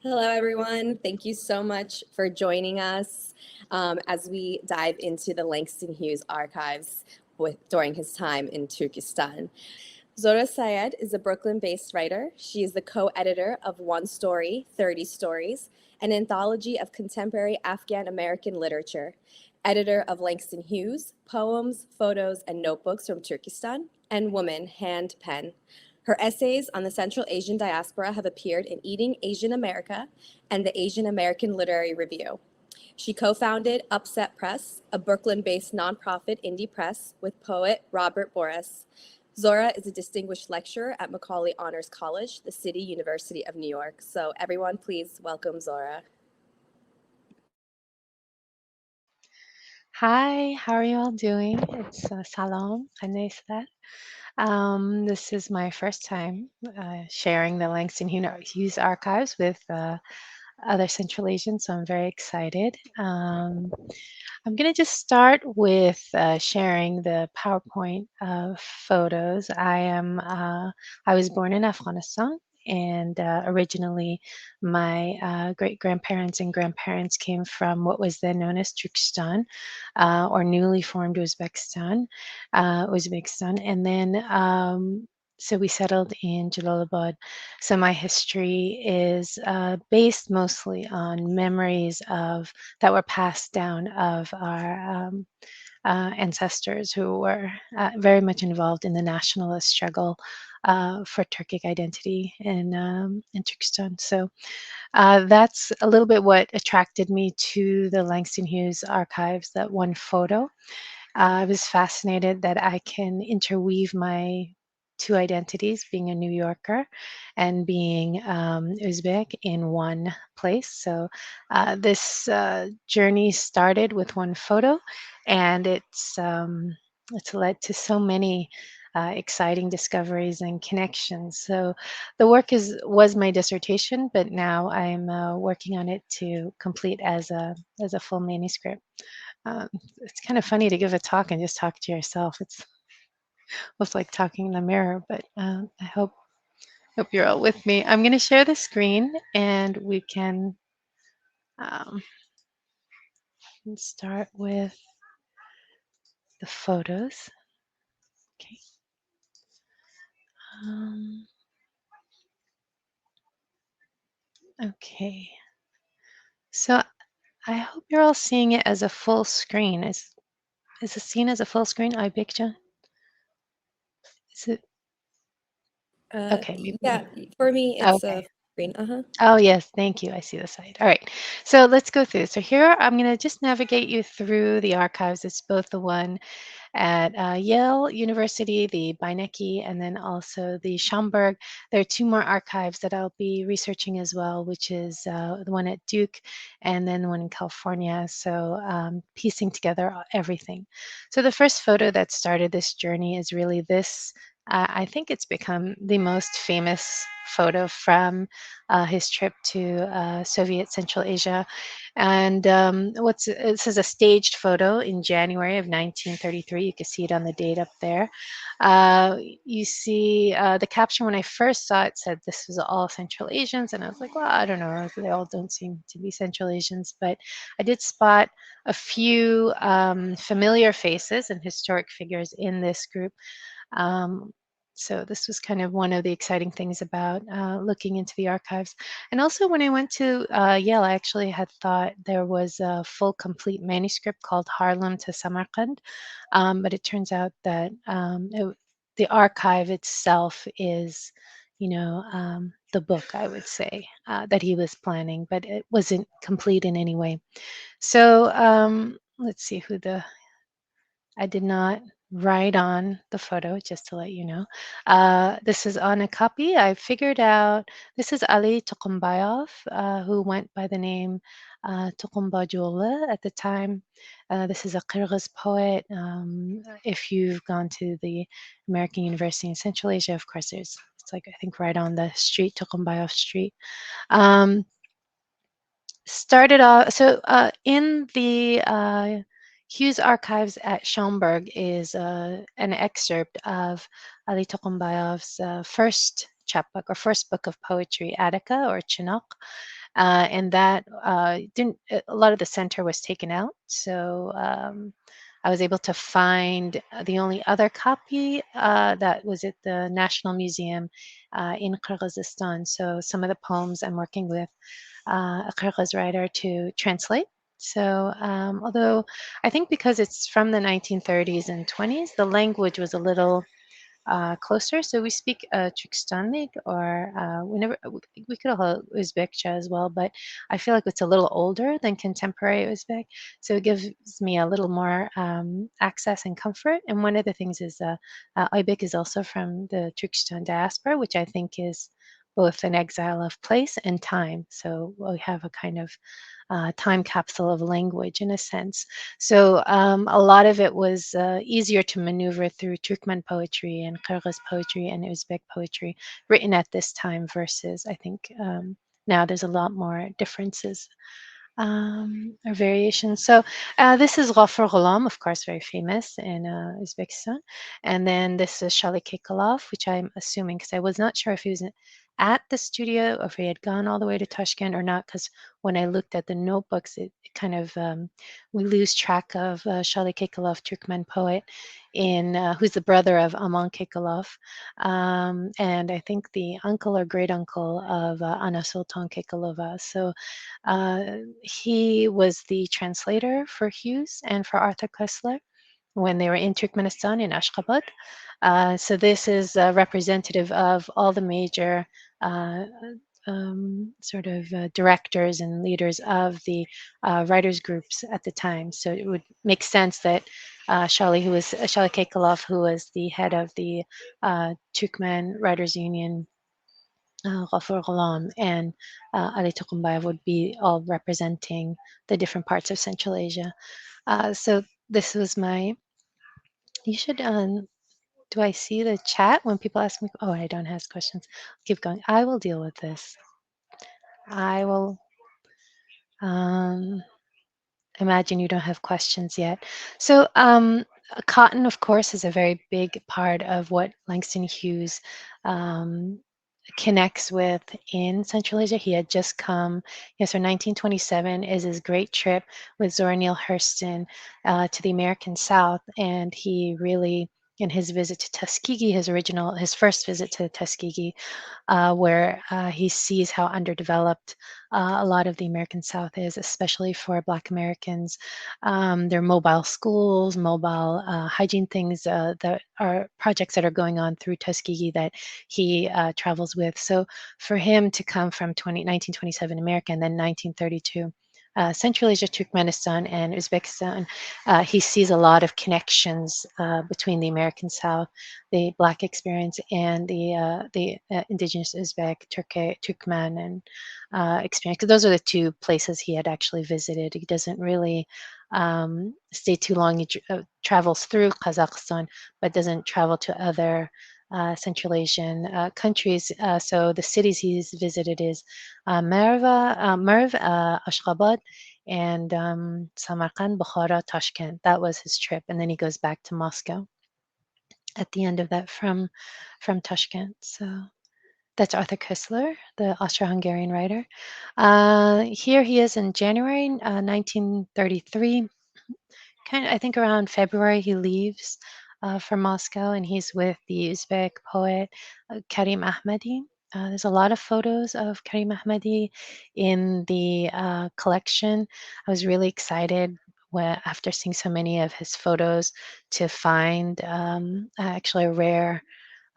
Hello, everyone. Thank you so much for joining us as we dive into the Langston Hughes archives during his time in Turkestan. Zohra Saed is a Brooklyn based writer. She is the co editor of One Story, 30 Stories, an anthology of contemporary Afghan American literature, editor of Langston Hughes, Poems, Photos, and Notebooks from Turkestan, and Woman, Hand, Pen. Her essays on the Central Asian diaspora have appeared in Eating Asian America and the Asian American Literary Review. She co-founded Upset Press, a Brooklyn-based nonprofit indie press with poet Robert Boris. Zohra is a distinguished lecturer at Macaulay Honors College, the City University of New York. So everyone, please welcome Zohra. Hi, how are you all doing? It's Salam, Anesat. This is my first time sharing the Langston Hughes archives with other Central Asians, so I'm very excited. I'm going to just start with sharing the PowerPoint of photos. I was born in Afghanistan, and originally my great-grandparents and grandparents came from what was then known as Turkestan, or newly formed Uzbekistan, and then so we settled in Jalalabad. So my history is based mostly on memories of that were passed down of our ancestors who were very much involved in the nationalist struggle for Turkic identity in Turkestan. So that's a little bit what attracted me to the Langston Hughes archives, that one photo. I was fascinated that I can interweave my two identities, being a New Yorker and being Uzbek, in one place. So this journey started with one photo, and it's led to so many exciting discoveries and connections. So the work was my dissertation, but now I'm working on it to complete as a full manuscript. Um, it's kind of funny to give a talk and just talk to yourself. It's almost like talking in the mirror, but I hope you're all with me. I'm going to share the screen, and we um, can start with the photos. Okay. Um, okay. So I hope you're all seeing it as a full screen. Is it seen as a full screen, iBigja? Is it? Okay, maybe. Yeah, for me, it's Okay. a screen. Uh-huh. Oh, yes, thank you. I see the site. All right. So let's go through. So here I'm going to just navigate you through the archives. It's both the one at Yale University, the Beinecke, and then also the Schomburg. There are two more archives that I'll be researching as well, which is the one at Duke and then the one in California. So piecing together everything. So the first photo that started this journey is really this. I think it's become the most famous photo from his trip to Soviet Central Asia. And this is a staged photo in January of 1933. You can see it on the date up there. You see the caption when I first saw it said this was all Central Asians, and I was like, well, I don't know, they all don't seem to be Central Asians, but I did spot a few familiar faces and historic figures in this group. Um, so this was kind of one of the exciting things about looking into the archives. And also when I went to Yale, I actually had thought there was a full complete manuscript called Harlem to Samarkand, but it turns out that the archive itself is, the book, I would say, that he was planning, but it wasn't complete in any way. So let's see I did not write on the photo, just to let you know. This is on a copy. I figured out this is Ali Tokumbayov, who went by the name Tokumbajula at the time. This is a Kyrgyz poet. If you've gone to the American University in Central Asia, of course, it's like, I think, right on the street, Tokumbayov Street. Started off, so in the Hughes Archives at Schomburg is an excerpt of Ali Tokumbayev's first chapbook or first book of poetry, Attica or Chinook. and that didn't. A lot of the center was taken out, so I was able to find the only other copy that was at the National Museum in Kyrgyzstan. So some of the poems I'm working with a Kyrgyz writer to translate. So, although I think because it's from the 1930s and 20s, the language was a little closer. So we speak Turkestanic, or we could call it Uzbekcha as well, but I feel like it's a little older than contemporary Uzbek. So it gives me a little more access and comfort. And one of the things is Uzbek is also from the Turkestan diaspora, which I think is both an exile of place and time. So we have a kind of time capsule of language in a sense. So a lot of it was easier to maneuver through Turkmen poetry and Kyrgyz poetry and Uzbek poetry written at this time versus I think now there's a lot more differences or variations. So this is Ghafur Ghulam, of course, very famous in Uzbekistan. And then this is Shali Kekalov, which I'm assuming, because I was not sure if he was at the studio or if he had gone all the way to Tashkent or not, because when I looked at the notebooks, it kind of, we lose track of Shali Kekalov, Turkmen poet, who's the brother of Aman Kekalov, and I think the uncle or great uncle of Ana Sultan Kekalova. So uh, he was the translator for Hughes and for Arthur Koestler when they were in Turkmenistan in Ashgabat. So this is representative of all the major uh, sort of directors and leaders of the writers groups at the time. So it would make sense that Shali Kekalov, who was the head of the Turkmen Writers Union, Ghafur Ghulam and Ali Tukumbayev would be all representing the different parts of Central Asia. So this was my. You should. Do I see the chat when people ask me? Oh, I don't ask questions. Keep going. I will deal with this. I will. Um, imagine you don't have questions yet. So, cotton, of course, is a very big part of what Langston Hughes um, connects with in Central Asia. He had just come, so 1927 is his great trip with Zora Neale Hurston to the American South, and he really, in his visit to Tuskegee, his first visit to Tuskegee, where he sees how underdeveloped a lot of the American South is, especially for Black Americans. There are mobile schools, mobile hygiene things that are projects that are going on through Tuskegee that he travels with. So for him to come from 1927 America and then 1932 Central Asia, Turkmenistan, and Uzbekistan, he sees a lot of connections between the American South, the Black experience, and the indigenous Uzbek, Turkmen, and experience. Because those are the two places he had actually visited. He doesn't really stay too long. He travels through Kazakhstan, but doesn't travel to other Central Asian countries. So the cities he's visited is Merv, Ashgabat, and Samarkand, Bukhara, Tashkent. That was his trip, and then he goes back to Moscow at the end of that from Tashkent. So that's Arthur Koestler, the Austro-Hungarian writer. Here he is in January 1933. Kind of, I think around February he leaves for Moscow, and he's with the Uzbek poet Karim Ahmadi. There's a lot of photos of Karim Ahmadi in the collection. I was really excited after seeing so many of his photos to find actually a rare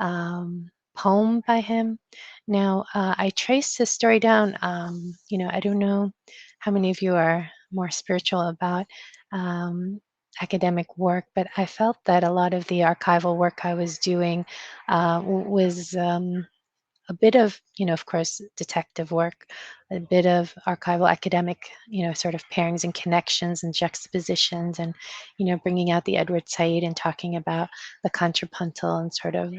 poem by him. Now, I traced his story down. I don't know how many of you are more spiritual about academic work, but I felt that a lot of the archival work I was doing was a bit of, of course, detective work, a bit of archival academic, sort of pairings and connections and juxtapositions, and, bringing out the Edward Said and talking about the contrapuntal and sort of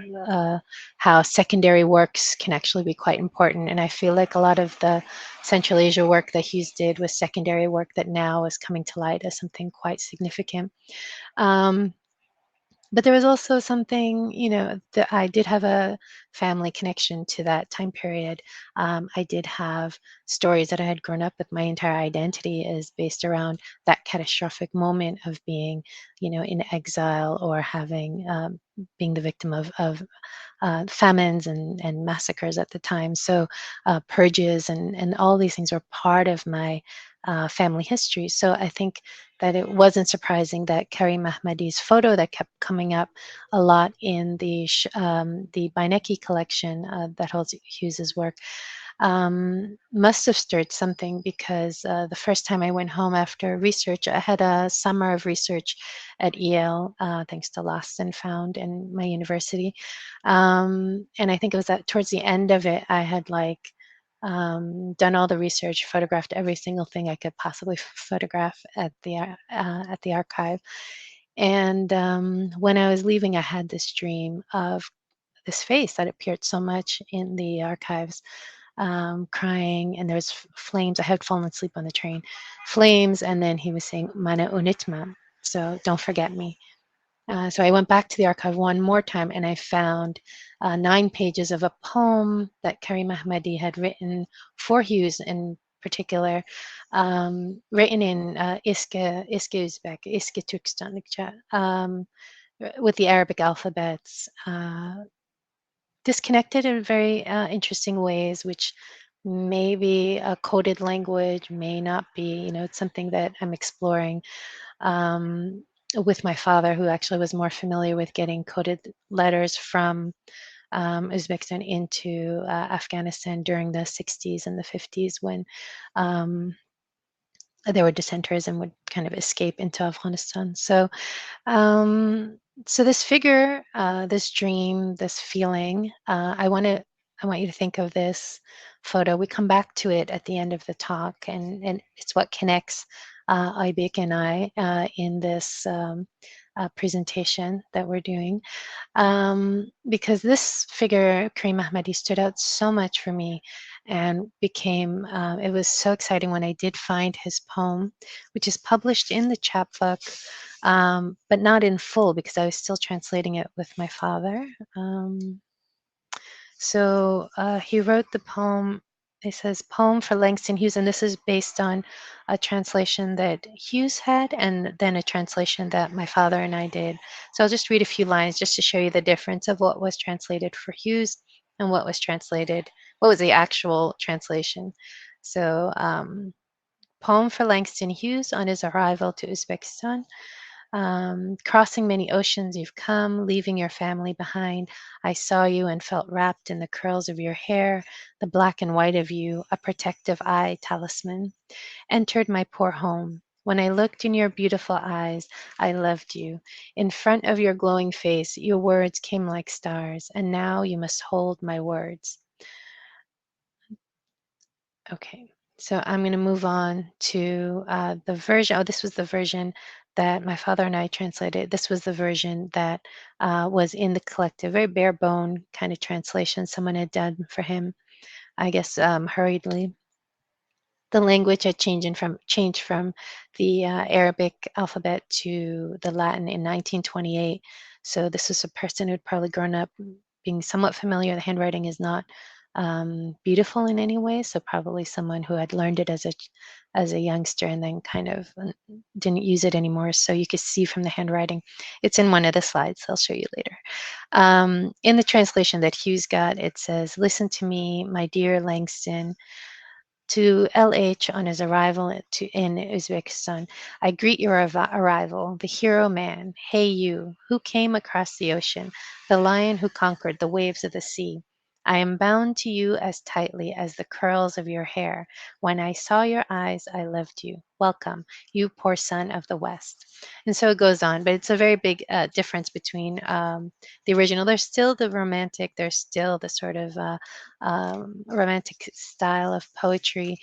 how secondary works can actually be quite important. And I feel like a lot of the Central Asia work that Hughes did was secondary work that now is coming to light as something quite significant. Um, But there was also something, that I did have a family connection to that time period. I did have stories that I had grown up with. My entire identity is based around that catastrophic moment of being, in exile or having being the victim of famines and massacres at the time. So purges and all these things were part of my family history. So I think that it wasn't surprising that Karim Ahmadi's photo that kept coming up a lot in the Beinecke collection that holds Hughes's work must have stirred something, because the first time I went home after research, I had a summer of research at Yale, thanks to Lost and Found and my university. And I think it was that towards the end of it, I had done all the research, photographed every single thing I could possibly photograph at the archive. And when I was leaving, I had this dream of this face that appeared so much in the archives, crying, and there was flames. I had fallen asleep on the train, flames, and then he was saying "Mana unitma," so don't forget me. So I went back to the archive one more time, and I found 9 pages of a poem that Karim Ahmadi had written for Hughes in particular, written in Iske Uzbek, Iske Turkestan, with the Arabic alphabets, disconnected in very interesting ways, which maybe a coded language may not be. It's something that I'm exploring um, with my father, who actually was more familiar with getting coded letters from Uzbekistan into Afghanistan during the 60s and the 50s, when there were dissenters and would kind of escape into Afghanistan. Um, so this figure, this dream, this feeling, I want you to think of this photo. We come back to it at the end of the talk, and it's what connects Aybek and I in this presentation that we're doing, because this figure, Karim Ahmadi, stood out so much for me, and became, it was so exciting when I did find his poem, which is published in the chapbook, but not in full, because I was still translating it with my father. He wrote the poem. It says "Poem for Langston Hughes," and this is based on a translation that Hughes had, and then a translation that my father and I did. So I'll just read a few lines just to show you the difference of what was translated for Hughes and what was the actual translation. So, poem for Langston Hughes on his arrival to Uzbekistan. Crossing many oceans you've come, leaving your family behind. I saw you and felt wrapped in the curls of your hair, the black and white of you, a protective eye talisman. Entered my poor home. When I looked in your beautiful eyes, I loved you. In front of your glowing face, your words came like stars, and now you must hold my words. Okay, so I'm going to move on to the version. Oh, this was the version that my father and I translated. This was the version that was in the collective, very bare bone kind of translation someone had done for him, I guess, hurriedly. The language had changed from the Arabic alphabet to the Latin in 1928. So this is a person who'd probably grown up being somewhat familiar. The handwriting is not beautiful in any way, so probably someone who had learned it as a youngster and then kind of didn't use it anymore. So you could see from the handwriting. It's in one of the slides. I'll show you later. In the translation that Hughes got, it says, "Listen to me, my dear Langston. To LH on his arrival in Uzbekistan. I greet your arrival, the hero man. Hey, you, who came across the ocean, the lion who conquered the waves of the sea. I am bound to you as tightly as the curls of your hair. When I saw your eyes, I loved you. Welcome, you poor son of the West." And so it goes on, but it's a very big difference between the original. There's still the romantic, there's still the sort of romantic style of poetry,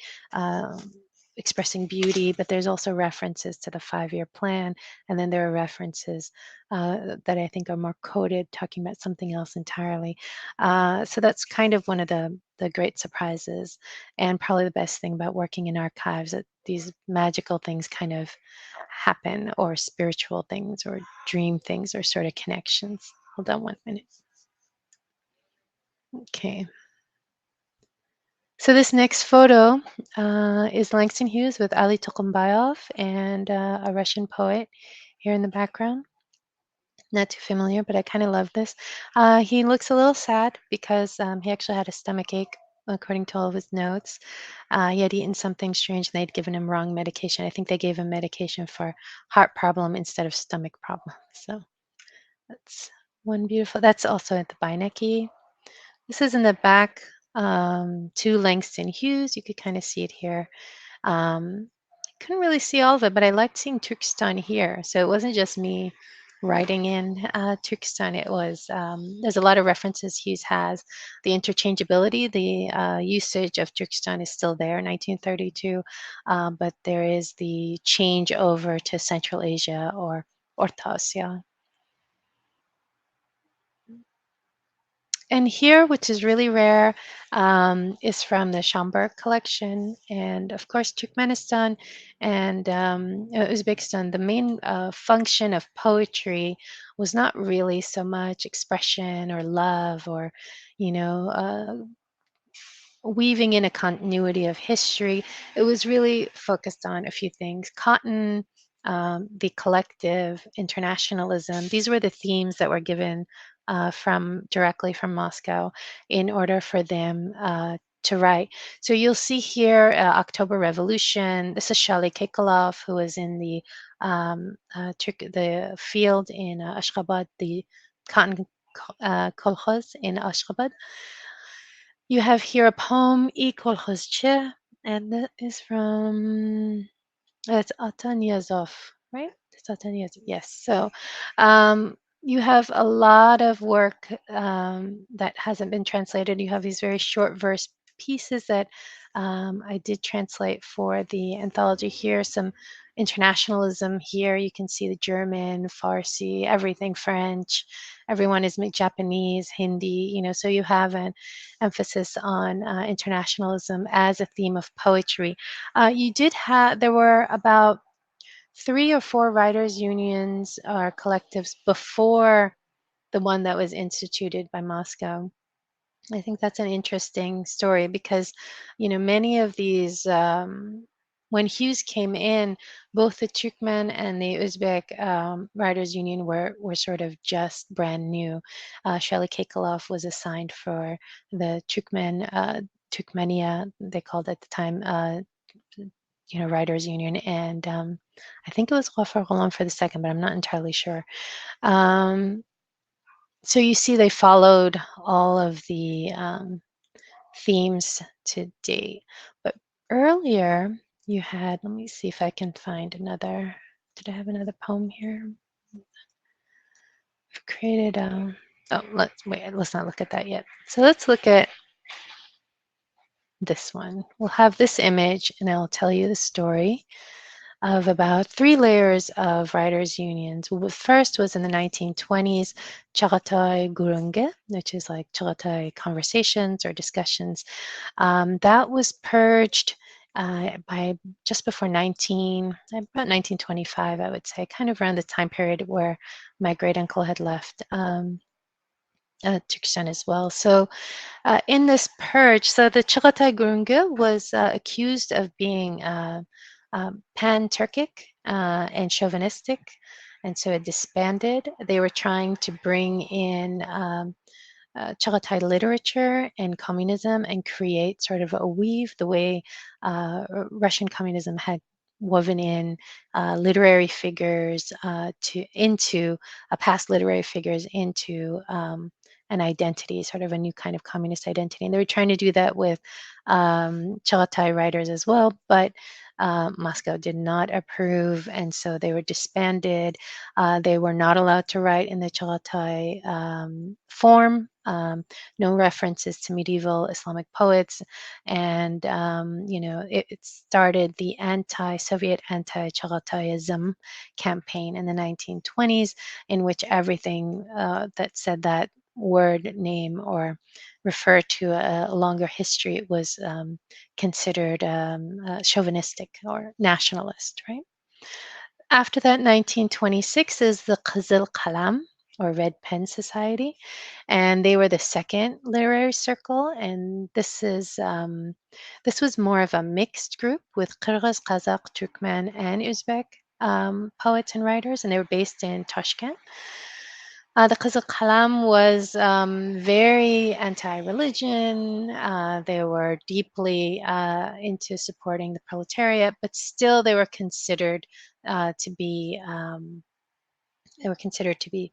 expressing beauty, but there's also references to the 5-year plan. And then there are references that I think are more coded, talking about something else entirely. So that's kind of one of the the great surprises, and probably the best thing about working in archives, that these magical things kind of happen, or spiritual things, or dream things, or sort of connections. Hold on 1 minute. Okay. So this next photo is Langston Hughes with Ali Tokumbayov and a Russian poet here in the background. Not too familiar, but I kind of love this. He looks a little sad because he actually had a stomach ache, according to all of his notes. He had eaten something strange and they'd given him wrong medication. I think they gave him medication for heart problem instead of stomach problem. So that's one beautiful. That's also at the Beinecke. This is in the back to Langston Hughes. You could kind of see it here. Couldn't really see all of it, but I liked seeing Turkestan here. So it wasn't just me writing in Turkestan. It was, there's a lot of references Hughes has. The interchangeability, the usage of Turkestan is still there, 1932, but there is the change over to Central Asia or Orta Asya. And here, which is really rare, is from the Schomburg collection. And of course, Turkmenistan and Uzbekistan, the main function of poetry was not really so much expression or love or, you know, weaving in a continuity of history. It was really focused on a few things: cotton, the collective, internationalism. These were the themes that were given from directly from Moscow in order for them to write. So you'll see here October Revolution. This is Shali Kekalov, who was in the the field in Ashgabat, the cotton kolkhoz in Ashgabat. You have here a poem, E Kolkhozche, and that is from, it's Atanyazov, right? It's Atanyazov, yes. So you have a lot of work that hasn't been translated. You have these very short verse pieces that I did translate for the anthology here. Some internationalism here. You can see the German, Farsi, everything, French. Everyone is Japanese, Hindi, you know, so you have an emphasis on internationalism as a theme of poetry. You did have, there were about 3 or 4 writers' unions or collectives before the one that was instituted by Moscow. I think that's an interesting story because, you know, many of these, when Hughes came in, both the Turkmen and the Uzbek Writers Union were sort of just brand new. Shelley Kekalov was assigned for the Turkmen, Turkmenia, they called it at the time, you know, Writers Union, and I think it was Ghaffar Ghulam for the second, but I'm not entirely sure. So you see, they followed all of the themes to date. But earlier, you had, let me see if I can find another. Did I have another poem here? I've created, oh, let's not look at that yet. So let's look at this one. We'll have this image and I'll tell you the story of about 3 layers of writers' unions. The first was in the 1920s, Chagatai Gurunge, which is like Chagatai conversations or discussions. That was purged by just before about 1925, I would say, kind of around the time period where my great uncle had left Turkestan as well. So in this purge, so the Chagatai Gurungu was accused of being pan-Turkic and chauvinistic, and so it disbanded. They were trying to bring in Chagatai literature and communism and create sort of a weave the way Russian communism had woven in literary figures into past literary figures into an identity, sort of a new kind of communist identity. And they were trying to do that with Chagatai writers as well, but Moscow did not approve, and so they were disbanded. They were not allowed to write in the Chagatai form, no references to medieval Islamic poets, and you know, it started the Soviet anti-Chagataism campaign in the 1920s, in which everything that said that word, name, or refer to a longer history, it was considered chauvinistic or nationalist, right? After that, 1926 is the Qizil Qalam, or Red Pen Society, and they were the second literary circle. And this was more of a mixed group with Kyrgyz, Kazakh, Turkmen, and Uzbek poets and writers, and they were based in Tashkent. The Qizil Qalam was very anti-religion. They were deeply into supporting the proletariat, but still to be they were considered to be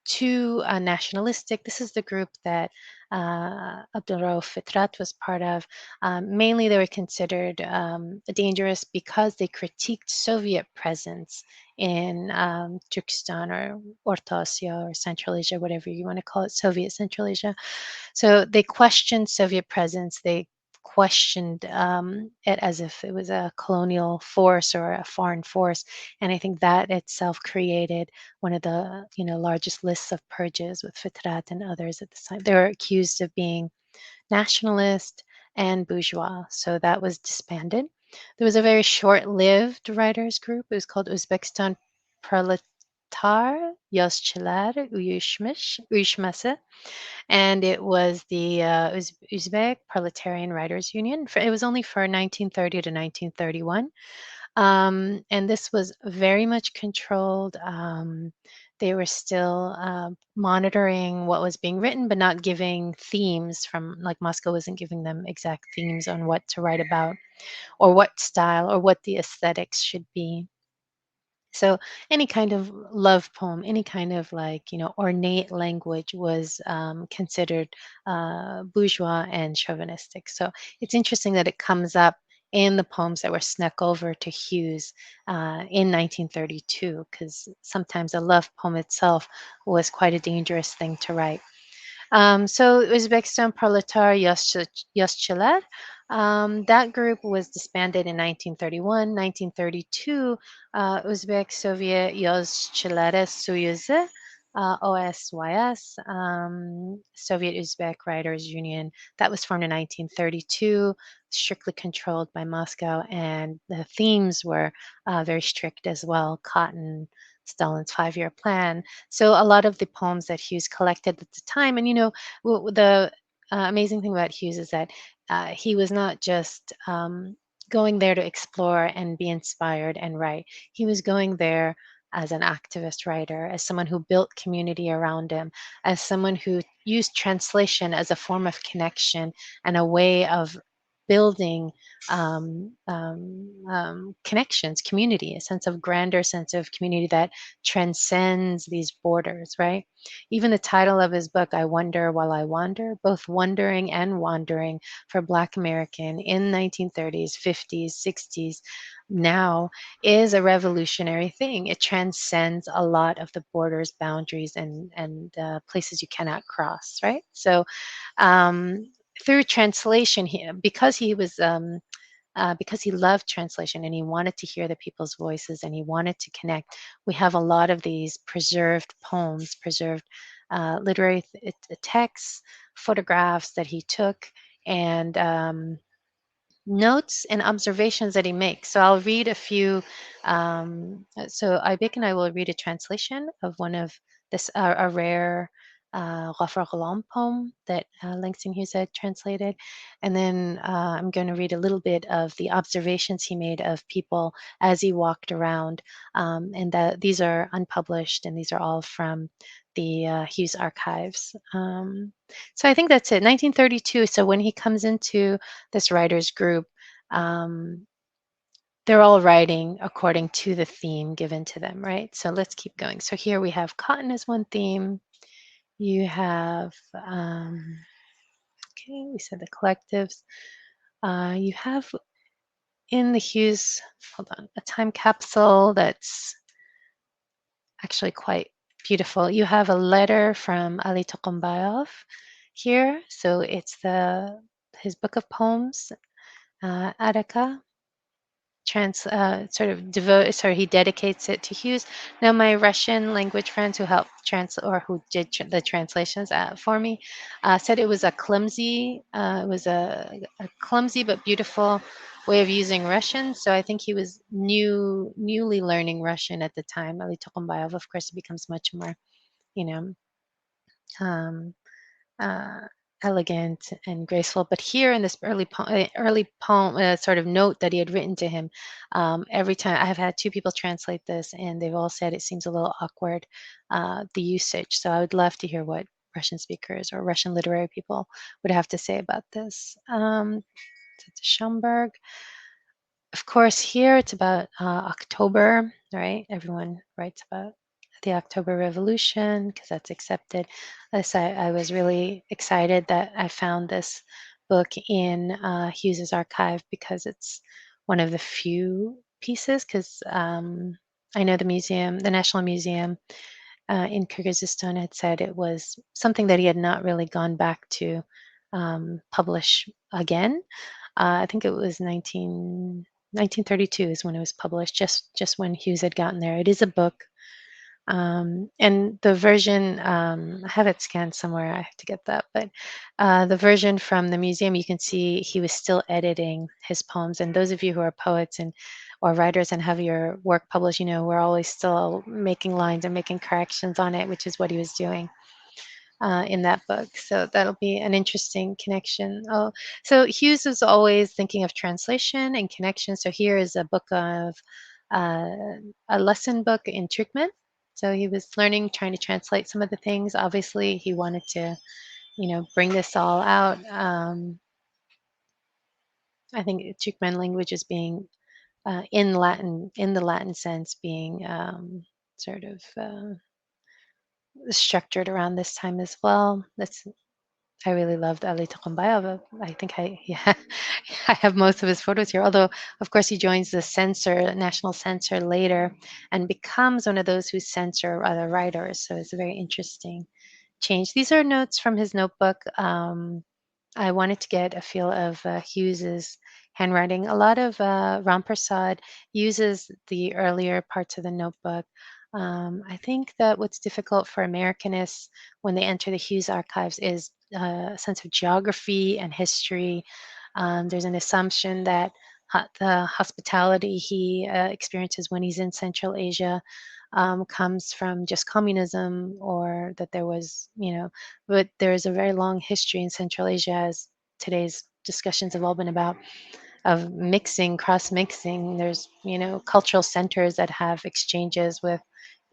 too nationalistic. This is the group that Abdulrauf Fitrat was part of. Mainly, they were considered dangerous because they critiqued Soviet presence in Turkestan or Orta Asia or Central Asia, whatever you want to call it, Soviet Central Asia. So they questioned Soviet presence. They questioned it as if it was a colonial force or a foreign force, and I think that itself created one of the largest lists of purges with Fitrat and others at the time. They were accused of being nationalist and bourgeois, so that was disbanded. There was a very short-lived writers group. It was called Uzbekistan Proletar Yazçılar Uyuşması, and it was the Uzbek Proletarian Writers Union. It was only for 1930 to 1931. And this was very much controlled. They were still monitoring what was being written, but not giving themes from, like Moscow wasn't giving them exact themes on what to write about or what style or what the aesthetics should be. So any kind of love poem, any kind of ornate language was considered bourgeois and chauvinistic. So it's interesting that it comes up in the poems that were snuck over to Hughes in 1932, because sometimes a love poem itself was quite a dangerous thing to write. So Uzbekistan Proletar Yazçılar, that group was disbanded in 1931. 1932, Uzbek Soviet Yazçıları Soyuzu, OSYS, Soviet Uzbek Writers Union, that was formed in 1932, strictly controlled by Moscow, and the themes were very strict as well. Cotton, Stalin's 5-year plan. So a lot of the poems that Hughes collected at the time, and the amazing thing about Hughes is that he was not just going there to explore and be inspired and write. He was going there as an activist writer, as someone who built community around him, as someone who used translation as a form of connection and a way of building connections, community, a sense of grandeur, sense of community that transcends these borders, right? Even the title of his book, I Wonder While I Wander, both wondering and wandering for Black American in 1930s, 50s, 60s, now is a revolutionary thing. It transcends a lot of the borders, boundaries, and places you cannot cross, right? So through translation, because he loved translation and he wanted to hear the people's voices and he wanted to connect, we have a lot of these preserved poems, preserved literary texts, photographs that he took, and notes and observations that he makes. So I'll read a few. So Ibek and I will read a translation of one of this, a rare Ghafar Ghulam poem that Langston Hughes had translated. And then I'm going to read a little bit of the observations he made of people as he walked around. And these are unpublished, and these are all from the Hughes archives. So I think that's it. 1932. So when he comes into this writers group, they're all writing according to the theme given to them, right? So let's keep going. So here we have cotton as one theme. You have, okay, we said the collectives. You have in the Hughes, hold on, a time capsule that's actually quite beautiful. You have a letter from Ali Tokumbayov here. So it's his book of poems, Attica, sort of devote, sorry, he dedicates it to Hughes. Now, my Russian language friends who helped or who did the translations for me said it was a clumsy, a clumsy but beautiful way of using Russian. So I think he was newly learning Russian at the time. Ali Tokumbayev, of course, becomes much more, you know, um, uh, elegant and graceful. But here in this early poem, sort of note that he had written to him, every time I have had two people translate this, and they've all said it seems a little awkward, the usage. So I would love to hear what Russian speakers or Russian literary people would have to say about this. So it's Schomburg. Of course, here it's about October, right? Everyone writes about the October Revolution because that's accepted. I was really excited that I found this book in Hughes's archive because it's one of the few pieces. Because I know the National Museum in Kyrgyzstan had said it was something that he had not really gone back to publish again. I think it was 1932 is when it was published, just when Hughes had gotten there. It is a book, and the version, I have it scanned somewhere. I have to get that, but the version from the museum, you can see he was still editing his poems. And those of you who are poets and or writers and have your work published, you know, we're always still making lines and making corrections on it, which is what he was doing in that book. So that'll be an interesting connection. Oh, so Hughes was always thinking of translation and connection. So here is a book of uh, a lesson book in Turkmen. So he was learning, trying to translate some of the things. Obviously, he wanted to, bring this all out. I think Turkmen language is being in Latin, in the Latin sense, being sort of structured around this time as well. I really loved Ali Tokumbayev. I think yeah, I have most of his photos here. Although, of course, he joins the national censor later, and becomes one of those who censor other writers. So it's a very interesting change. These are notes from his notebook. I wanted to get a feel of Hughes's handwriting. A lot of Ram Prasad uses the earlier parts of the notebook. I think that what's difficult for Americanists when they enter the Hughes archives is a sense of geography and history. There's an assumption that the hospitality he experiences when he's in Central Asia comes from just communism, or that there was, but there is a very long history in Central Asia, as today's discussions have all been about, of mixing, cross mixing. There's, cultural centers that have exchanges with,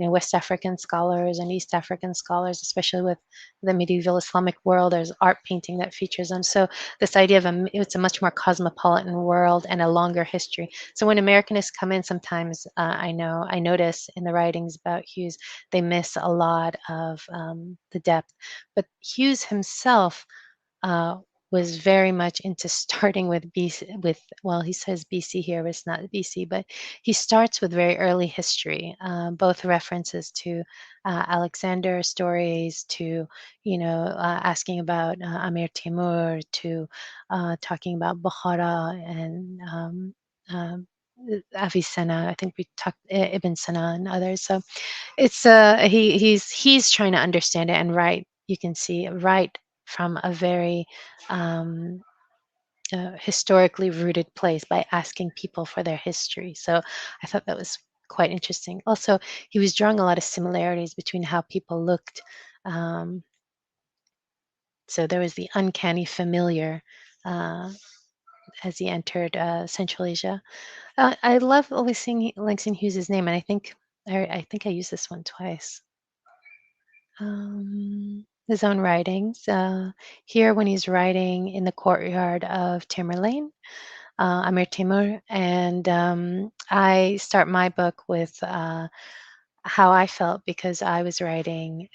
West African scholars and East African scholars, especially with the medieval Islamic world. There's art painting that features them. So this idea of it's a much more cosmopolitan world and a longer history. So when Americanists come in, sometimes I notice in the writings about Hughes, they miss a lot of the depth. But Hughes himself uh, was very much into starting with BC, well, he says BC here, but it's not BC, but he starts with very early history, both references to Alexander stories, to, asking about Amir Timur, to talking about Bukhara and um, Avicenna. I think we talked Ibn Sina and others. So it's he's trying to understand it and write. You can see write from a very um, historically rooted place by asking people for their history. So I thought that was quite interesting. Also, he was drawing a lot of similarities between how people looked. Um, so there was the uncanny familiar uh, as he entered Central Asia. I love always seeing Langston Hughes' name, and I think I used this one twice. His own writings. Here, when he's writing in the courtyard of Tamerlane, Amir Timur, and I start my book with how I felt because I was writing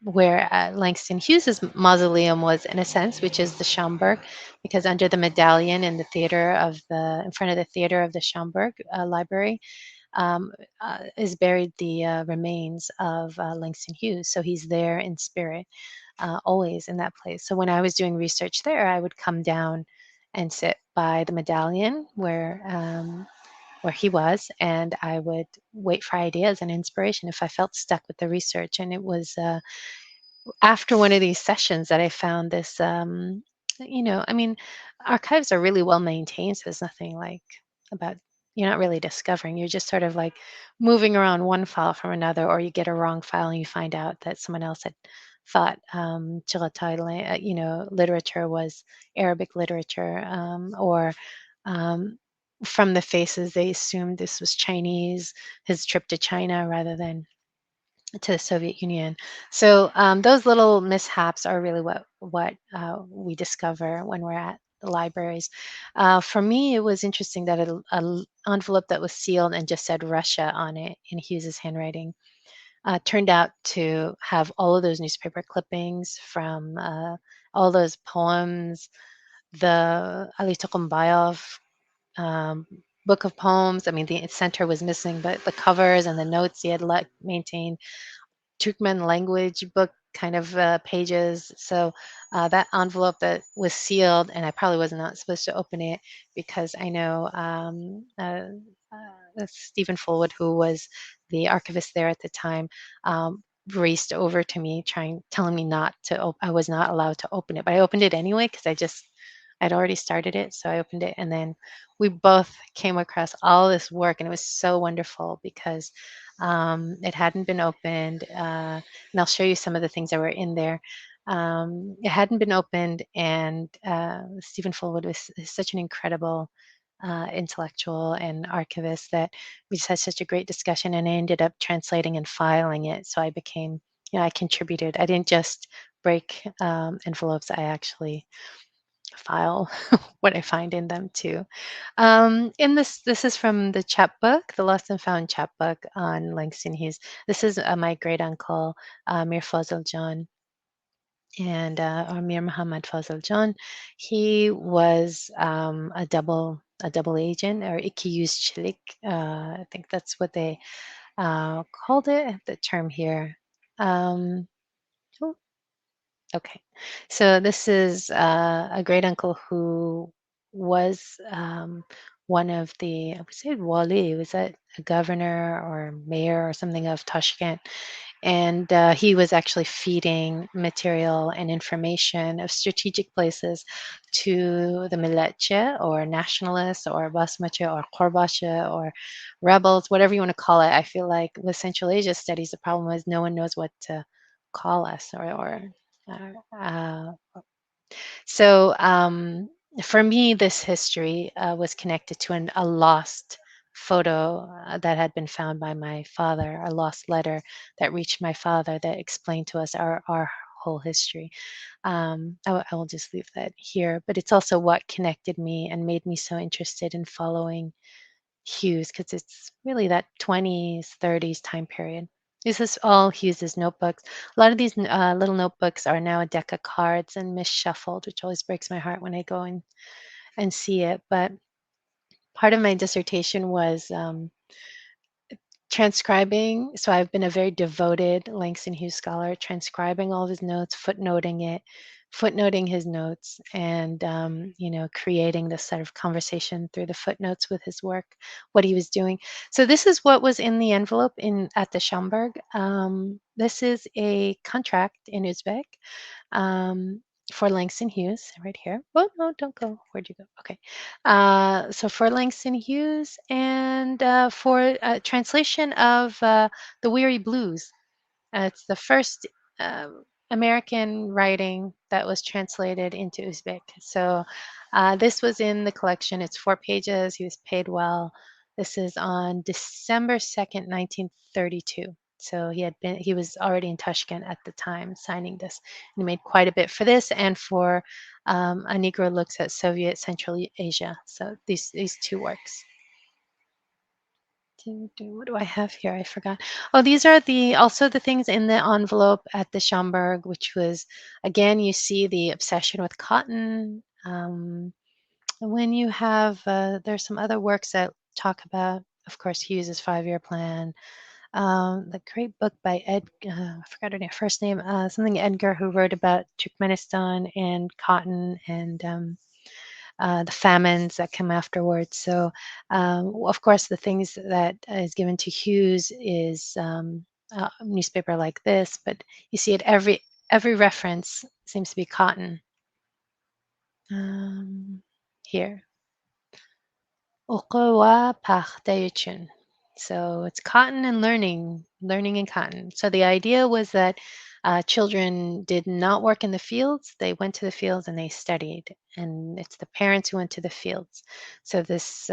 where Langston Hughes's mausoleum was, in a sense, which is the Schomburg, because under the medallion in the in front of the theater of the Schomburg Library, is buried the remains of Langston Hughes. So he's there in spirit, always in that place. So when I was doing research there, I would come down and sit by the medallion where he was, and I would wait for ideas and inspiration if I felt stuck with the research. And it was after one of these sessions that I found this, I mean, archives are really well maintained, so there's nothing like about, you're not really discovering, you're just sort of like moving around one file from another, or you get a wrong file and you find out that someone else had thought Chagatai, literature was Arabic literature, or um, from the faces, they assumed this was Chinese, his trip to China rather than to the Soviet Union. So those little mishaps are really what we discover when we're at the libraries. For me, it was interesting that a envelope that was sealed and just said Russia on it in Hughes's handwriting turned out to have all of those newspaper clippings from all those poems, the Ali Tokumbayov um, book of poems. I mean, the center was missing, but the covers and the notes he had maintained, Turkmen language book kind of pages. So that envelope that was sealed, and I probably was not supposed to open it because I know Stephen Fullwood, who was the archivist there at the time, raced over to me, telling me not to. I was not allowed to open it, but I opened it anyway because I'd already started it, so I opened it, and then we both came across all this work, and it was so wonderful because it hadn't been opened, and I'll show you some of the things that were in there. It hadn't been opened, and Stephen Fullwood is such an incredible intellectual and archivist that we just had such a great discussion, and I ended up translating and filing it. So I became, I contributed. I didn't just break envelopes, I actually file what I find in them too. In this is from the chapbook, the Lost and Found chapbook on Langston Hughes. This is my great uncle Mir Fazl John, and or Mir Muhammad Fazl John. He was a double agent, or ikiyüzçilik. I think that's what they called it. I have the term here. Um, oh, Okay, so this is a great uncle who was one of the, I would say, wali, was that a governor or mayor or something of Tashkent? And he was actually feeding material and information of strategic places to the milletçe or nationalists or basmaçı or korbaçı or rebels, whatever you want to call it. I feel like with Central Asia studies, the problem is no one knows what to call us or uh, so for me, this history was connected to a lost photo that had been found by my father, a lost letter that reached my father that explained to us our whole history. I will just leave that here, but it's also what connected me and made me so interested in following Hughes because it's really that 20s, 30s time period. This is all Hughes's notebooks. A lot of these little notebooks are now a deck of cards and misshuffled, which always breaks my heart when I go and see it. But part of my dissertation was transcribing. So I've been a very devoted Langston Hughes scholar, transcribing all of his notes, footnoting his notes, and creating this sort of conversation through the footnotes with his work, what he was doing. So this is what was in the envelope at the Schomburg. This is a contract in Uzbek. For Langston Hughes, right here. Oh, no, don't go. Where'd you go? Okay. So for Langston Hughes and for translation of The Weary Blues. It's the first American writing that was translated into Uzbek. So this was in the collection. It's 4 pages. He was paid well. This is on December 2nd, 1932. So he was already in Tashkent at the time signing this. And he made quite a bit for this and for A Negro Looks at Soviet Central Asia. So these 2 works. What do I have here? I forgot. Oh, these are also the things in the envelope at the Schomburg, which was, again, you see the obsession with cotton. When you have, there's some other works that talk about, of course, Hughes's 5-year plan. The great book by I forgot her first name, something Edgar, who wrote about Turkmenistan and cotton and the famines that come afterwards. So, of course, the things that is given to Hughes is a newspaper like this, but you see it every reference seems to be cotton. Here. Okowa Pachdayuchun. So it's cotton and learning, learning and cotton. So the idea was that children did not work in the fields. They went to the fields and they studied. And it's the parents who went to the fields. So this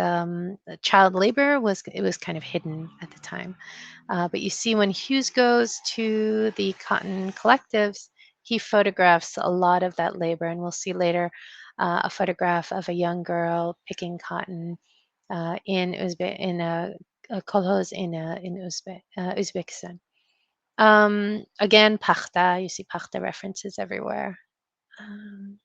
child labor was kind of hidden at the time. But you see, when Hughes goes to the cotton collectives, he photographs a lot of that labor, and we'll see later a photograph of a young girl picking cotton in a kolkhoz in Uzbekistan. Again, pakhta. You see pakhta references everywhere. Um,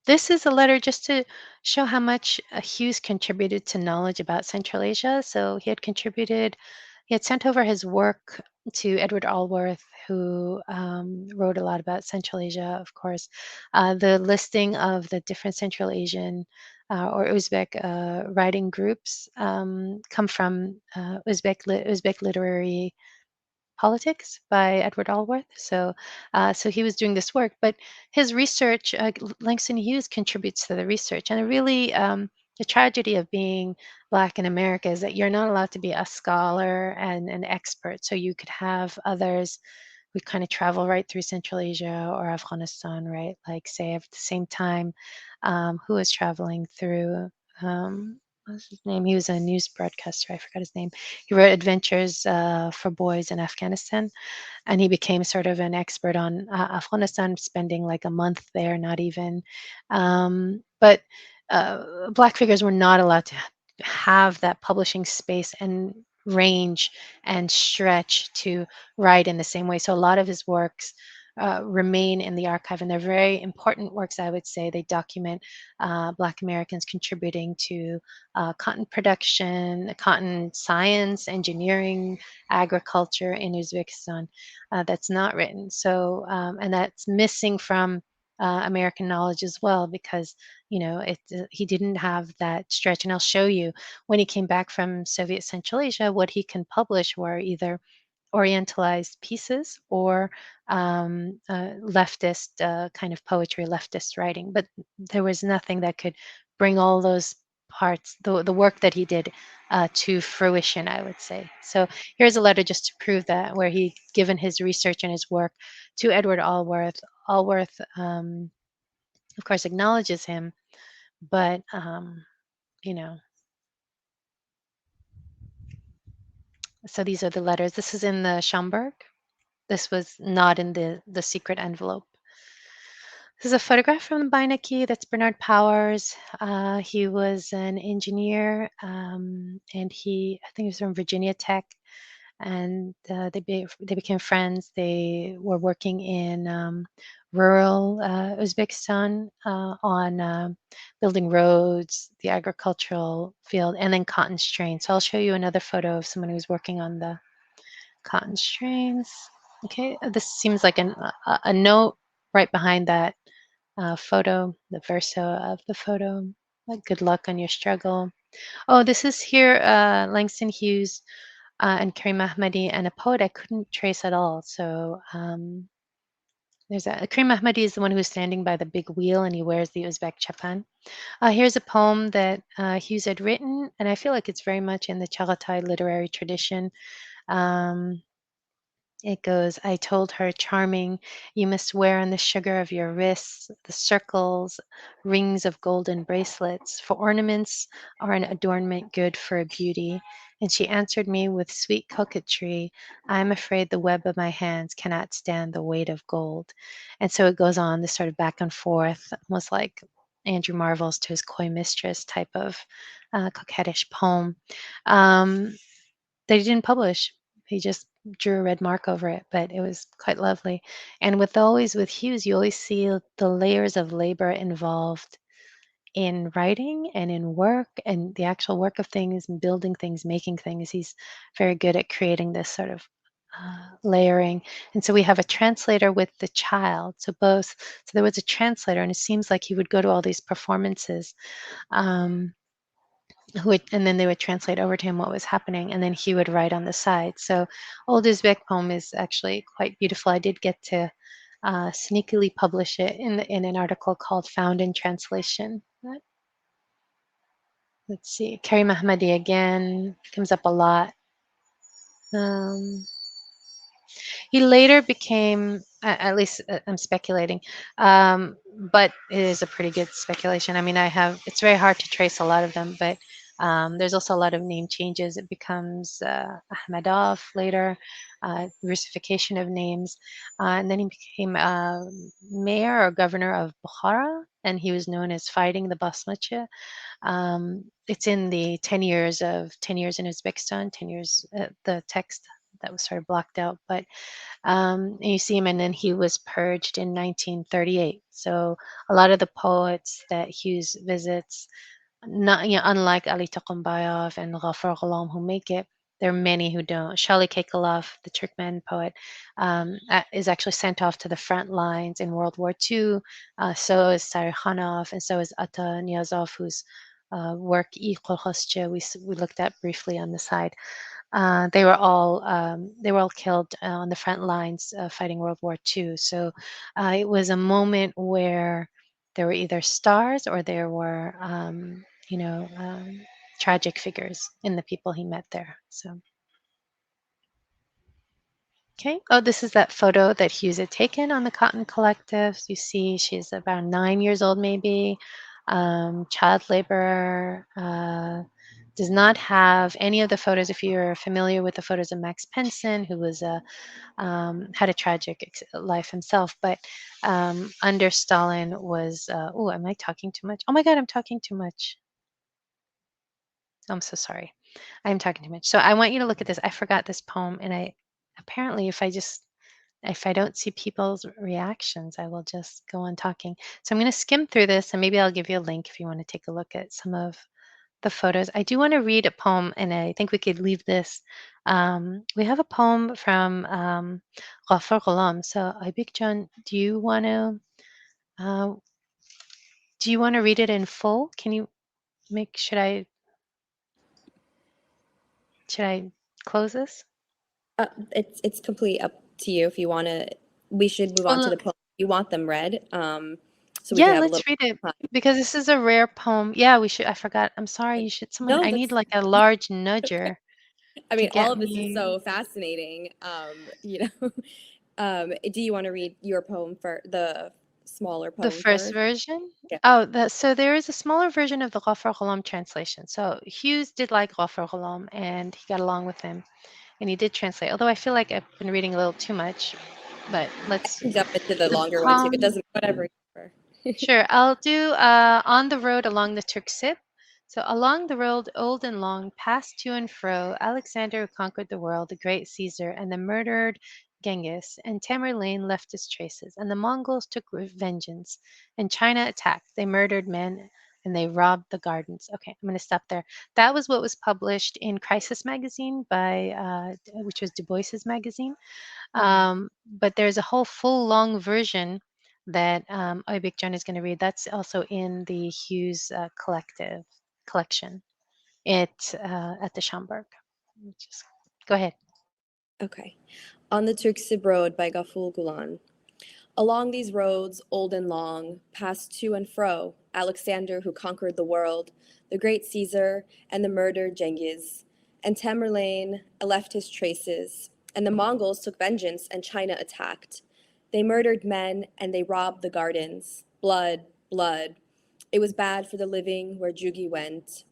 This is a letter just to show how much Hughes contributed to knowledge about Central Asia. So he had sent over his work to Edward Allworth, who wrote a lot about Central Asia, of course. The listing of the different Central Asian or Uzbek writing groups come from Uzbek literary Politics by Edward Allworth. So he was doing this work, but his research, Langston Hughes contributes to the research. And really, the tragedy of being Black in America is that you're not allowed to be a scholar and an expert. So you could have others who kind of travel right through Central Asia or Afghanistan, right? Like, say, at the same time, who was traveling through. What's his name? He was a news broadcaster. I forgot his name. He wrote Adventures for Boys in Afghanistan, and he became sort of an expert on Afghanistan, spending like a month there, not even. But Black figures were not allowed to have that publishing space and range and stretch to write in the same way. So a lot of his works remain in the archive, and they're very important works, I would say. They document Black Americans contributing to cotton production, cotton science, engineering, agriculture in Uzbekistan. That's not written. So, and that's missing from American knowledge as well, because he didn't have that stretch. And I'll show you when he came back from Soviet Central Asia, what he can publish were either Orientalized pieces or leftist kind of poetry, leftist writing. But there was nothing that could bring all those parts, the work that he did, to fruition, I would say. So here's a letter just to prove that, where he given his research and his work to Edward Allworth. Allworth, of course, acknowledges him, but you know. So these are the letters. This is in the Schomburg. This was not in the secret envelope. This is a photograph from the Beinecke. That's Bernard Powers. He was an engineer, and I think he was from Virginia Tech, and they became friends. They were working in rural Uzbekistan on building roads, the agricultural field, and then cotton strain. So I'll show you another photo of someone who's working on the cotton strains. Okay, this seems like a note right behind that photo, the verso of the photo. Like, good luck on your struggle. Oh, this is here, Langston Hughes and Karim Ahmadi, and a poet I couldn't trace at all. So there's Karim Ahmadi is the one who's standing by the big wheel, and he wears the Uzbek chapan. Here's a poem that Hughes had written, and I feel like it's very much in the Chagatai literary tradition. Um, It goes, I told her, charming, you must wear on the sugar of your wrists the circles, rings of golden bracelets, for ornaments are an adornment good for a beauty. And she answered me with sweet coquetry, I am afraid the web of my hands cannot stand the weight of gold. And so it goes on, this sort of back and forth, almost like Andrew Marvell's To His Coy Mistress type of coquettish poem. They didn't publish. He just drew a red mark over it, but it was quite lovely. And with Hughes, you always see the layers of labor involved in writing and in work and the actual work of things and building things, making things. He's very good at creating this sort of layering. And so we have a translator with the child. So both, so there was a translator, and it seems like he would go to all these performances. And then they would translate over to him what was happening, and then he would write on the side. So Old Uzbek poem is actually quite beautiful. I did get to sneakily publish it in an article called Found in Translation. Let's see, Kari Mahmadi again comes up a lot. Um, He later became, at least I'm speculating, but it is a pretty good speculation. I mean, it's very hard to trace a lot of them, but there's also a lot of name changes. It becomes Ahmedov later, diversification of names. And then he became mayor or governor of Bukhara, and he was known as fighting the Basmachi. It's in the 10 years in Uzbekistan, 10 years, the text that was sort of blocked out, but and you see him, and then he was purged in 1938. So a lot of the poets that Hughes visits, not, unlike Ali Taqumbayov and Ghafar Ghulam who make it, there are many who don't. Shali Kekalov, the Turkmen poet, is actually sent off to the front lines in World War II. So is Sarikhanov, and so is Ata Niyazov, whose work I Kolkhozche we looked at briefly on the side. They were all killed on the front lines fighting World War II. So it was a moment where there were either stars or there were tragic figures in the people he met there. So okay. Oh, this is that photo that Hughes had taken on the Cotton Collective. You see, she's about 9 years old, maybe. Child laborer. Does not have any of the photos. If you're familiar with the photos of Max Penson, who was had a tragic life himself, but under Stalin was. Oh, am I talking too much? Oh my God, I'm talking too much. I'm so sorry. I'm talking too much. So I want you to look at this. I forgot this poem, and I apparently, if I don't see people's reactions, I will just go on talking. So I'm going to skim through this, and maybe I'll give you a link if you want to take a look at some of the photos. I do want to read a poem, and I think we could leave this. We have a poem from Ghafar Ghulam. So, Ibik do you want to uh, read it in full? Can you make? Should I close this? It's completely up to you if you want to. We should move on to Well, the poem. You want them read, so we yeah, could have a little let's read it time. because this is a rare poem. Yeah, we should. I forgot. I'm sorry. You should. Someone. No, I need that's. like a large nudger I to mean, all get of this is me so fascinating. Do you want to read your poem for the smaller the poem first first? version. Yeah. Oh, so there is a smaller version of the Ghafar Ghulam translation. So Hughes did like Ghafar Ghulam, and he got along with him, and he did translate. Although I feel like I've been reading a little too much, but let's. Jump into the The longer one too. It poem. doesn't, whatever you prefer. Sure, I'll do On the Road Along the Turksip. So, along the road, old and long, passed to and fro, Alexander who conquered the world, the great Caesar, and the murdered Genghis, and Tamerlane left his traces, and the Mongols took vengeance, and China attacked. They murdered men, and they robbed the gardens. Okay, I'm going to stop there. That was what was published in Crisis magazine which was Du Bois's magazine. Mm. But there's a whole full long version that Oybek John is going to read. That's also in the Hughes collection at the Schomburg. Just go ahead. Okay. On the Turksib Road by Gaful Gulan. Along these roads, old and long, passed to and fro Alexander who conquered the world, the great Caesar, and the murdered Genghis. And Tamerlane left his traces, and the Mongols took vengeance, and China attacked. They murdered men, and they robbed the gardens. Blood, blood. It was bad for the living where Jugi went.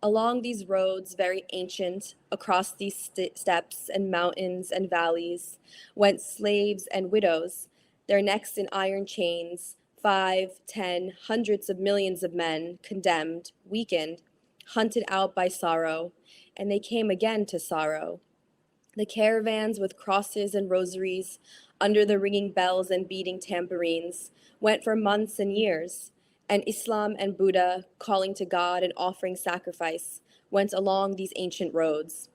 Along these roads, very ancient, across these steppes and mountains and valleys, went slaves and widows, their necks in iron chains, 5, 10, hundreds of millions of men, condemned, weakened, hunted out by sorrow, and they came again to sorrow. The caravans with crosses and rosaries, under the ringing bells and beating tambourines, went for months and years, and Islam and Buddha, calling to God and offering sacrifice, went along these ancient roads.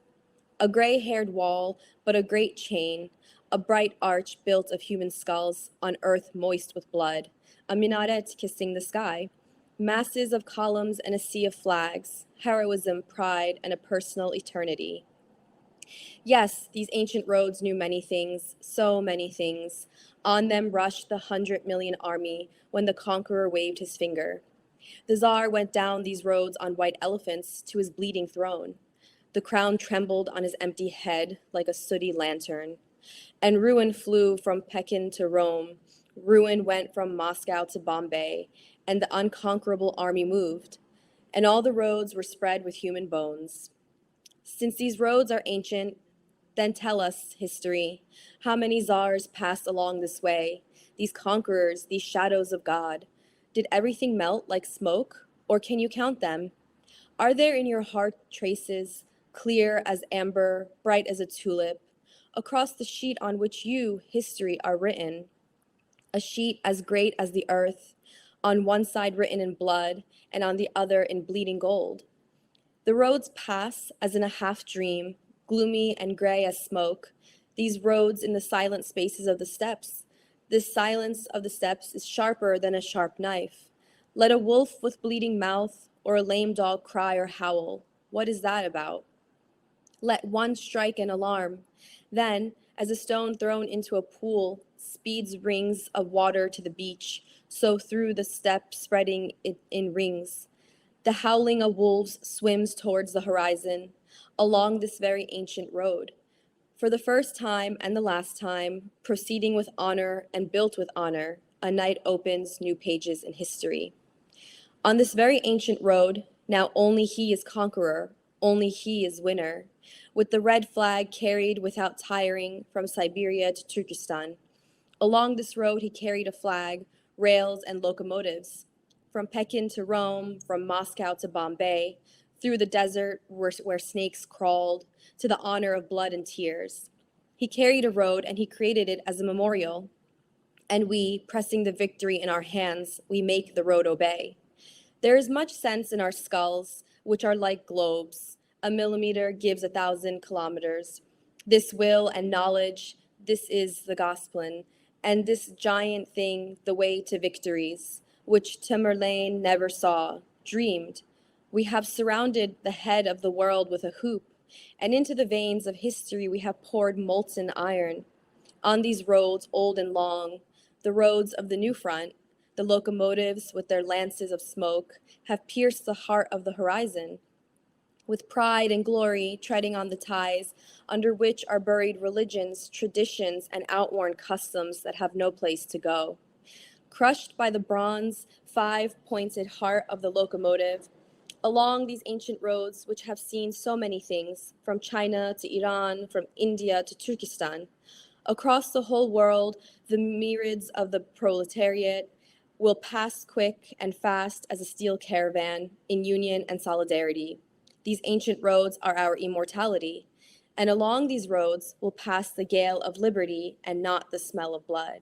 A gray-haired wall, but a great chain, a bright arch built of human skulls on earth moist with blood, a minaret kissing the sky, masses of columns and a sea of flags, heroism, pride, and a personal eternity. Yes, these ancient roads knew many things, so many things. On them rushed the 100 million army when the conqueror waved his finger. The Tsar went down these roads on white elephants to his bleeding throne. The crown trembled on his empty head like a sooty lantern. And ruin flew from Pekin to Rome. Ruin went from Moscow to Bombay, and the unconquerable army moved. And all the roads were spread with human bones. Since these roads are ancient, then tell us, history, how many czars passed along this way, these conquerors, these shadows of God? Did everything melt like smoke, or can you count them? Are there in your heart traces, clear as amber, bright as a tulip, across the sheet on which you, history, are written? A sheet as great as the earth, on one side written in blood, and on the other in bleeding gold. The roads pass as in a half dream, gloomy and gray as smoke, these roads in the silent spaces of the steppes. This silence of the steppes is sharper than a sharp knife. Let a wolf with bleeding mouth or a lame dog cry or howl. What is that about? Let one strike an alarm. Then, as a stone thrown into a pool speeds rings of water to the beach, so through the steppe spreading it in rings. The howling of wolves swims towards the horizon, along this very ancient road. For the first time and the last time, proceeding with honor and built with honor, a night opens new pages in history. On this very ancient road, now only he is conqueror, only he is winner, with the red flag carried without tiring from Siberia to Turkestan. Along this road he carried a flag, rails, and locomotives. From Pekin to Rome, from Moscow to Bombay, through the desert where snakes crawled, to the honor of blood and tears. He carried a road and he created it as a memorial. And we, pressing the victory in our hands, we make the road obey. There is much sense in our skulls, which are like globes. A millimeter gives 1,000 kilometers. This will and knowledge, this is the gospel, and this giant thing, the way to victories, which Tamerlane never saw, dreamed. We have surrounded the head of the world with a hoop, and into the veins of history we have poured molten iron. On these roads, old and long, the roads of the new front, the locomotives with their lances of smoke have pierced the heart of the horizon. With pride and glory treading on the ties under which are buried religions, traditions, and outworn customs that have no place to go. Crushed by the bronze, five-pointed heart of the locomotive, along these ancient roads which have seen so many things, from China to Iran, from India to Turkestan, across the whole world, the myriads of the proletariat will pass quick and fast as a steel caravan in union and solidarity. These ancient roads are our immortality, and along these roads will pass the gale of liberty and not the smell of blood.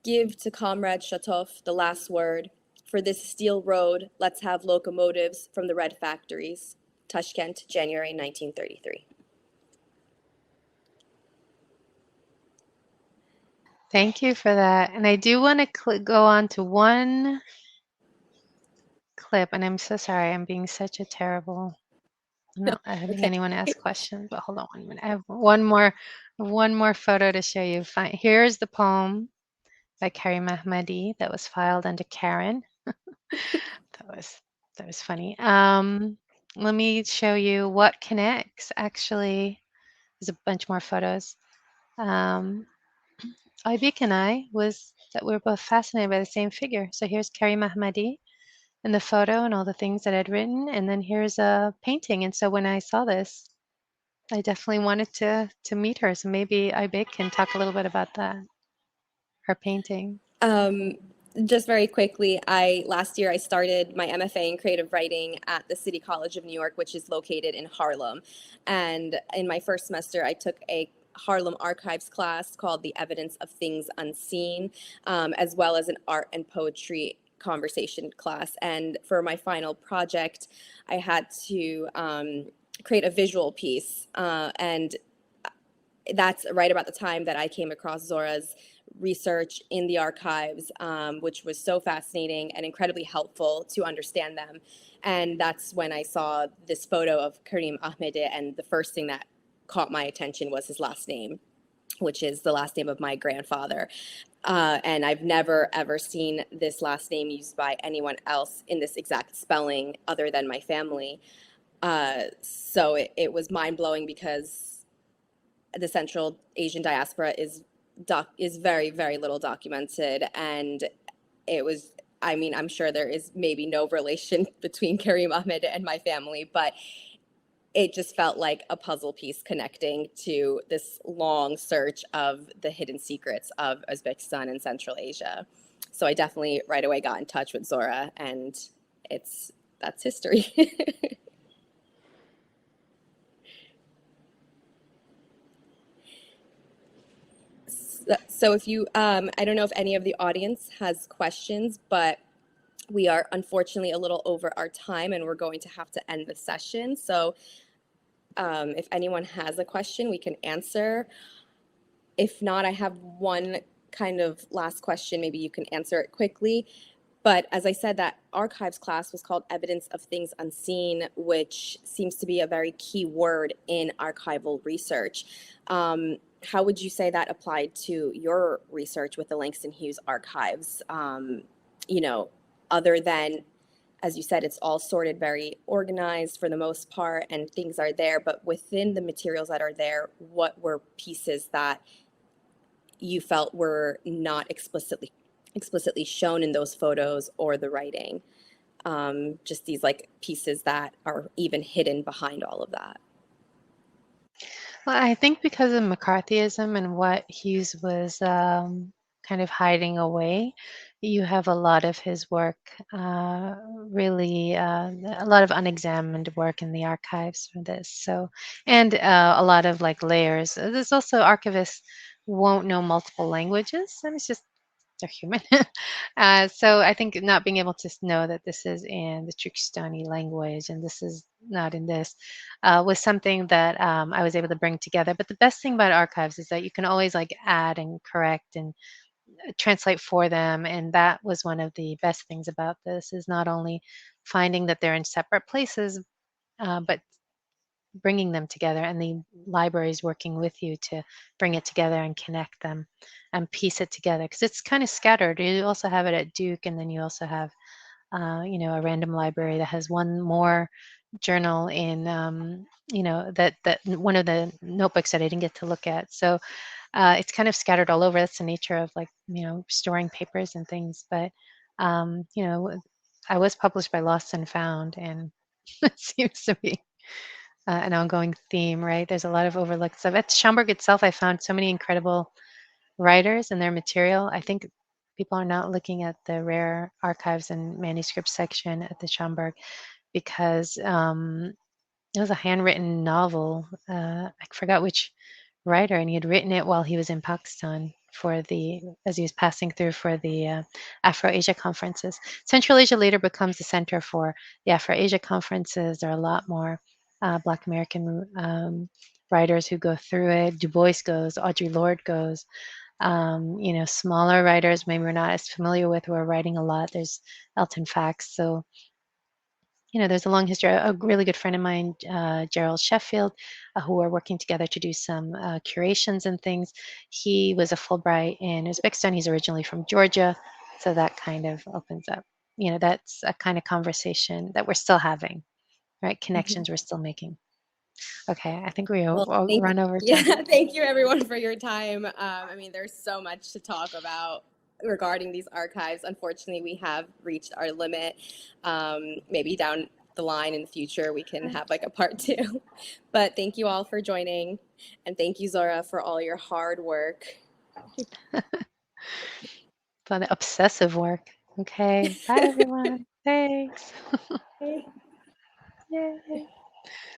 Give to Comrade Shatov the last word. For this steel road, let's have locomotives from the red factories. Tashkent, January 1933. Thank you for that. And I do want to go on to one clip, and I'm so sorry. I'm being such a terrible, not having Okay. anyone ask questions. But hold on 1 minute. I have one more photo to show you. Fine. Here's the poem by Kari Mahmadi that was filed under Karen. That was funny. Let me show you what connects. Actually, there's a bunch more photos. Ibik and I was that we were both fascinated by the same figure. So here's Kari Mahmadi in the photo and all the things that I'd written, and then here's a painting. And so when I saw this, I definitely wanted to meet her. So maybe Ibik can talk a little bit about that, her painting. Um, just very quickly, last year I started my MFA in creative writing at the City College of New York, which is located in Harlem. And in my first semester, I took a Harlem archives class called The Evidence of Things Unseen, as well as an art and poetry conversation class. And for my final project, I had to create a visual piece. And that's right about the time that I came across Zora's research in the archives, which was so fascinating and incredibly helpful to understand them. And that's when I saw this photo of Karim Ahmedi, and the first thing that caught my attention was his last name, which is the last name of my grandfather. And I've never, ever seen this last name used by anyone else in this exact spelling other than my family. So it was mind blowing, because the Central Asian diaspora is very, very little documented. And it was, I mean, I'm sure there is maybe no relation between Karim Ahmed and my family, but it just felt like a puzzle piece connecting to this long search of the hidden secrets of Uzbekistan and Central Asia. So I definitely right away got in touch with Zohra, and that's history. So if you, I don't know if any of the audience has questions, but we are unfortunately a little over our time, and we're going to have to end the session. So if anyone has a question, we can answer. If not, I have one kind of last question. Maybe you can answer it quickly. But as I said, that archives class was called Evidence of Things Unseen, which seems to be a very key word in archival research. How would you say that applied to your research with the Langston Hughes archives? You know, other than, as you said, it's all sorted, very organized for the most part, and things are there. But within the materials that are there, what were pieces that you felt were not explicitly shown in those photos or the writing? Just these like pieces that are even hidden behind all of that. Well, I think because of McCarthyism and what Hughes was kind of hiding away, you have a lot of his work, really a lot of unexamined work in the archives for this. So, and a lot of like layers. There's also archivists won't know multiple languages, and it's just they're human. So I think not being able to know that this is in the Turkestani language and this is not in this was something that I was able to bring together. But the best thing about archives is that you can always like add and correct and translate for them. And that was one of the best things about this is not only finding that they're in separate places, but bringing them together and the libraries working with you to bring it together and connect them and piece it together because it's kind of scattered. You also have it at Duke, and then you also have a random library that has one more journal in that one of the notebooks that I didn't get to look at. So it's kind of scattered all over. That's the nature of like storing papers and things. But I was published by Lost and Found, and it seems to be an ongoing theme, right? There's a lot of overlooked stuff. At Schomburg itself, I found so many incredible writers and their material. I think people are not looking at the rare archives and manuscripts section at the Schomburg because it was a handwritten novel. I forgot which writer, and he had written it while he was in Pakistan as he was passing through for the Afro-Asia conferences. Central Asia later becomes the center for the Afro-Asia conferences. There are a lot more Black American writers who go through it. Du Bois goes, Audre Lorde goes. Smaller writers maybe we're not as familiar with who are writing a lot. There's Elton Fax. So there's a long history. A really good friend of mine, Gerald Sheffield, who are working together to do some curations and things. He was a Fulbright in Uzbekistan. He's originally from Georgia. So that kind of opens up, that's a kind of conversation that we're still having, right? Mhm. Connections we're still making. Okay, I think we Well, run over yeah, time. thank you everyone for your time. I mean, there's so much to talk about regarding these archives. Unfortunately, we have reached our limit. Maybe down the line in the future, we can have like a part two. But thank you all for joining. And thank you, Zora, for all your hard work. For the obsessive work. Okay, bye everyone. Thanks. Yay.